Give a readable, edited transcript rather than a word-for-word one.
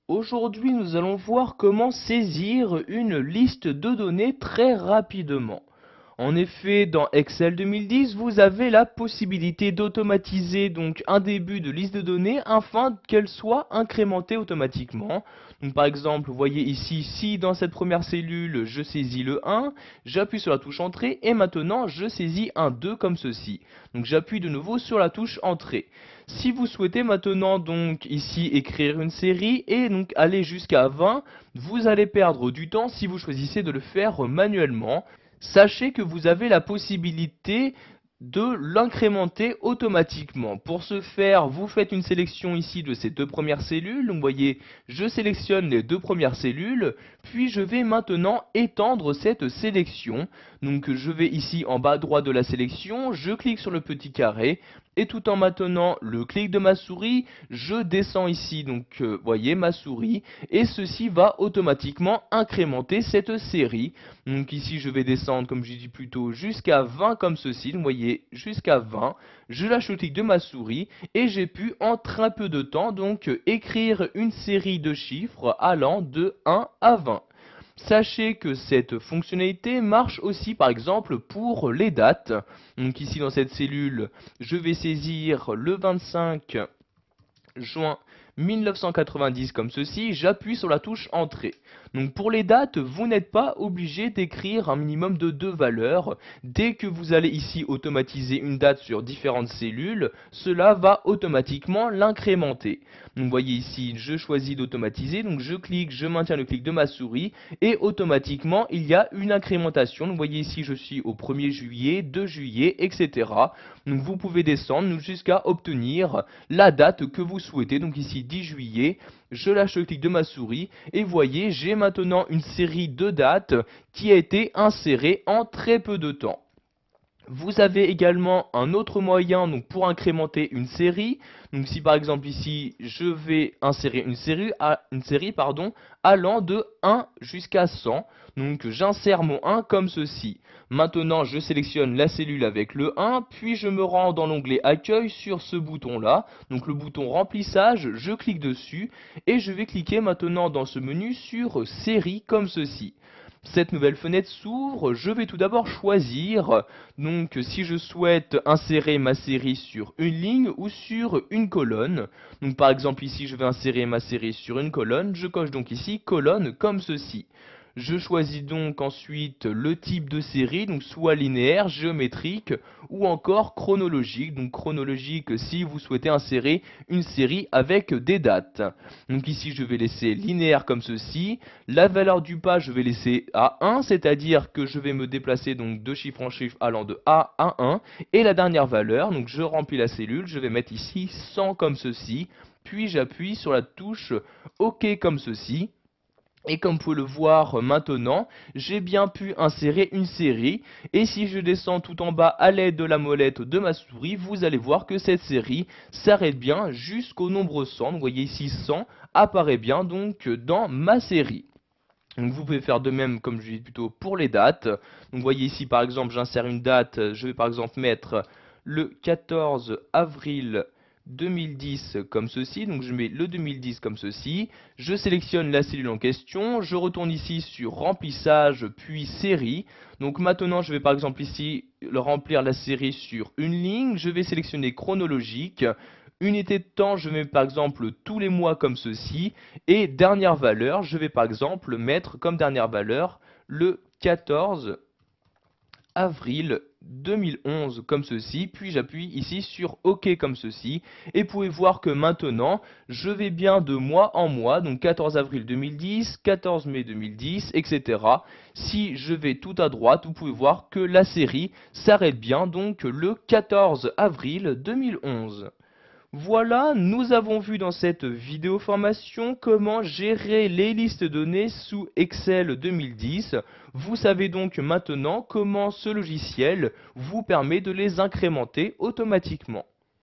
Aujourd'hui, nous allons voir comment saisir une liste de données très rapidement. En effet, dans Excel 2010, vous avez la possibilité d'automatiser donc un début de liste de données afin qu'elle soit incrémentée automatiquement. Donc par exemple, vous voyez ici, si dans cette première cellule, je saisis le 1, j'appuie sur la touche Entrée et maintenant je saisis un 2 comme ceci. Donc j'appuie de nouveau sur la touche Entrée. Si vous souhaitez maintenant donc ici écrire une série et donc aller jusqu'à 20, vous allez perdre du temps si vous choisissez de le faire manuellement. Sachez que vous avez la possibilité de l'incrémenter automatiquement. Pour ce faire, vous faites une sélection ici de ces deux premières cellules. Donc vous voyez, je sélectionne les deux premières cellules, puis je vais maintenant étendre cette sélection. Donc je vais ici en bas à droite de la sélection, je clique sur le petit carré, et tout en maintenant le clic de ma souris, je descends ici, donc vous voyez ma souris, et ceci va automatiquement incrémenter cette série. Donc ici je vais descendre, comme je dis plus tôt, jusqu'à 20 comme ceci, donc vous voyez, jusqu'à 20, je lâche le clic de ma souris, et j'ai pu en très peu de temps, donc écrire une série de chiffres allant de 1 à 20. Sachez que cette fonctionnalité marche aussi par exemple pour les dates. Donc ici dans cette cellule, je vais saisir le 25 juin 1990 comme ceci, j'appuie sur la touche Entrée. Donc pour les dates, vous n'êtes pas obligé d'écrire un minimum de 2 valeurs. Dès que vous allez ici automatiser une date sur différentes cellules, cela va automatiquement l'incrémenter. Donc vous voyez ici, je choisis d'automatiser, donc je clique, je maintiens le clic de ma souris et automatiquement il y a une incrémentation. Donc vous voyez ici, je suis au 1er juillet, 2 juillet, etc. Donc vous pouvez descendre jusqu'à obtenir la date que vous souhaitez. Donc ici 10 juillet, je lâche le clic de ma souris et voyez, j'ai maintenant une série de dates qui a été insérée en très peu de temps. Vous avez également un autre moyen donc pour incrémenter une série. Donc si par exemple ici je vais insérer une série, allant de 1 jusqu'à 100. Donc j'insère mon 1 comme ceci. Maintenant je sélectionne la cellule avec le 1, puis je me rends dans l'onglet Accueil sur ce bouton là. Donc le bouton remplissage, je clique dessus et je vais cliquer maintenant dans ce menu sur Série comme ceci. Cette nouvelle fenêtre s'ouvre, je vais tout d'abord choisir donc si je souhaite insérer ma série sur une ligne ou sur une colonne. Donc par exemple ici je vais insérer ma série sur une colonne, je coche donc ici colonne comme ceci. Je choisis donc ensuite le type de série, donc soit linéaire, géométrique ou encore chronologique. Donc chronologique si vous souhaitez insérer une série avec des dates. Donc ici je vais laisser linéaire comme ceci. La valeur du pas je vais laisser à 1, c'est-à-dire que je vais me déplacer donc de chiffre en chiffre allant de A à 1. Et la dernière valeur, donc je remplis la cellule, je vais mettre ici 100 comme ceci. Puis j'appuie sur la touche OK comme ceci. Et comme vous pouvez le voir maintenant, j'ai bien pu insérer une série. Et si je descends tout en bas à l'aide de la molette de ma souris, vous allez voir que cette série s'arrête bien jusqu'au nombre 100. Vous voyez ici 100 apparaît bien donc dans ma série. Donc vous pouvez faire de même comme je dis plutôt pour les dates. Donc vous voyez ici par exemple j'insère une date, je vais par exemple mettre le 14 avril 2010 comme ceci, donc je mets le 2010 comme ceci, je sélectionne la cellule en question, je retourne ici sur remplissage puis série, donc maintenant je vais par exemple ici remplir la série sur une ligne, je vais sélectionner chronologique, unité de temps je mets par exemple tous les mois comme ceci, et dernière valeur je vais par exemple mettre comme dernière valeur le 14 avril 2011 comme ceci, puis j'appuie ici sur OK comme ceci, et vous pouvez voir que maintenant, je vais bien de mois en mois, donc 14 avril 2010, 14 mai 2010, etc. Si je vais tout à droite, vous pouvez voir que la série s'arrête bien, donc le 14 avril 2011. Voilà, nous avons vu dans cette vidéo formation comment gérer les listes de données sous Excel 2010. Vous savez donc maintenant comment ce logiciel vous permet de les incrémenter automatiquement.